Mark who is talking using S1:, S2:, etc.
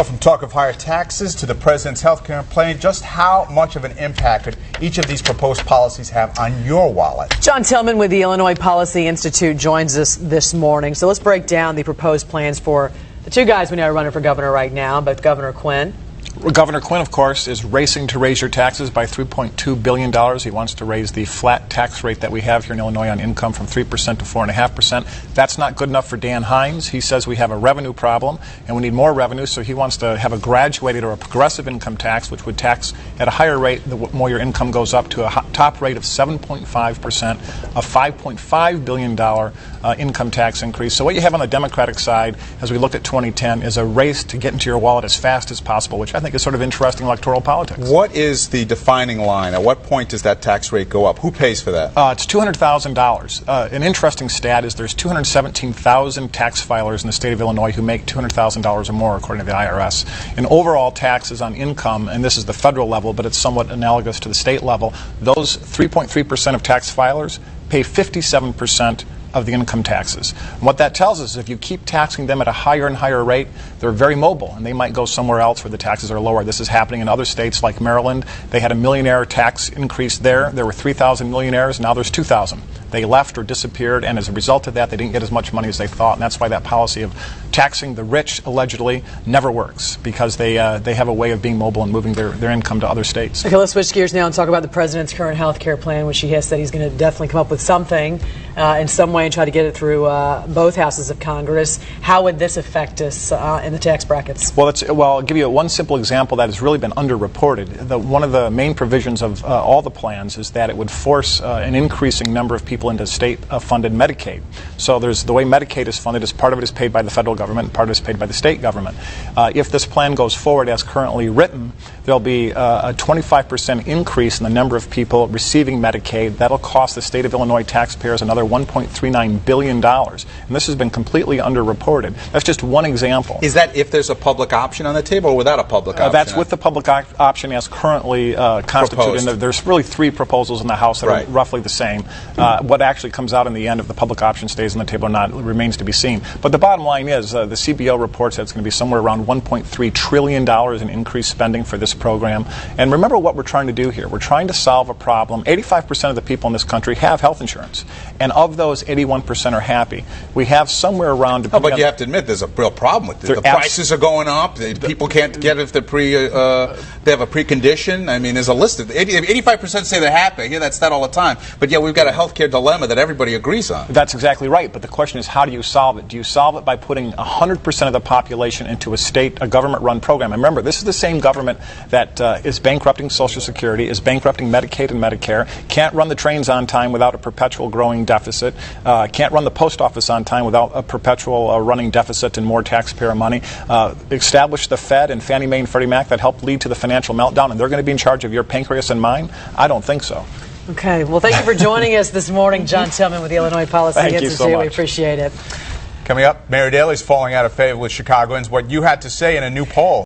S1: from talk of higher taxes to the president's health care plan, just how much of an impact could each of these proposed policies have on your wallet?
S2: John Tillman with the Illinois Policy Institute joins us this morning. So let's break down the proposed plans for the two guys we know are running for governor right now, but Governor Quinn.
S3: Governor Quinn, of course, is racing to raise your taxes by $3.2 billion. He wants to raise the flat tax rate that we have here in Illinois on income from 3% to 4.5%. That's not good enough for Dan Hines. He says we have a revenue problem and we need more revenue, so he wants to have a graduated or a progressive income tax, which would tax at a higher rate the more your income goes up, to a top rate of 7.5%, a $5.5 billion income tax increase. So what you have on the Democratic side, as we look at 2010, is a race to get into your wallet as fast as possible, which I think is sort of interesting electoral politics.
S1: What is the defining line? At what point does that tax rate go up? Who pays for that?
S3: It's $200,000. An interesting stat is there's 217,000 tax filers in the state of Illinois who make $200,000 or more, according to the IRS. And overall taxes on income, and this is the federal level, but it's somewhat analogous to the state level, those 3.3% of tax filers pay 57% of the income taxes. And what that tells us is if you keep taxing them at a higher and higher rate, they're very mobile, and they might go somewhere else where the taxes are lower. This is happening in other states like Maryland. They had a millionaire tax increase there. There were 3,000 millionaires. Now there's 2,000. They left or disappeared, and as a result of that, they didn't get as much money as they thought. And that's why that policy of taxing the rich, allegedly, never works, because they have a way of being mobile and moving their income to other states.
S2: Okay, let's switch gears now and talk about the president's current health care plan, which he has said he's going to definitely come up with something in some way and try to get it through both houses of Congress. How would this affect us in the tax brackets?
S3: Well, I'll give you one simple example that has really been underreported. One of the main provisions of all the plans is that it would force an increasing number of people into state-funded Medicaid. So the way Medicaid is funded is part of it is paid by the federal government and part of it is paid by the state government. If this plan goes forward as currently written, there'll be a 25% increase in the number of people receiving Medicaid. That'll cost the state of Illinois taxpayers another $1.39 billion. And this has been completely underreported. That's just one example.
S1: Is that if there's a public option on the table or without a public option?
S3: That's with the public option as currently constituted. And there's really three proposals in the House that are roughly the same. What actually comes out in the end, if the public option stays on the table or not, remains to be seen. But the bottom line is the CBO reports that it's going to be somewhere around $1.3 trillion in increased spending for this program. And remember what we're trying to do here. We're trying to solve a problem. 85% of the people in this country have health insurance. And of those, 81% are happy. We have somewhere around...
S1: Oh, but you have to admit there's a real problem with this. The prices are going up. People can't get if they're they have a precondition. I mean, there's a list of... 85% say they're happy. I hear that stat all the time. But yeah, we've got a healthcare dilemma that everybody agrees on.
S3: That's exactly right. But the question is, how do you solve it? Do you solve it by putting 100% of the population into a government-run program? And remember, this is the same government that is bankrupting Social Security, is bankrupting Medicaid and Medicare, can't run the trains on time without a perpetual growing deficit, can't run the post office on time without a perpetual running deficit and more taxpayer money, establish the Fed and Fannie Mae and Freddie Mac that helped lead to the financial meltdown, and they're going to be in charge of your pancreas and mine? I don't think so.
S2: Okay. Well, thank you for joining us this morning, John Tillman with the Illinois Policy Institute.
S3: Thank you so much.
S2: We appreciate it.
S1: Coming up, Mayor Daley's falling out of favor with Chicagoans. What you had to say in a new poll.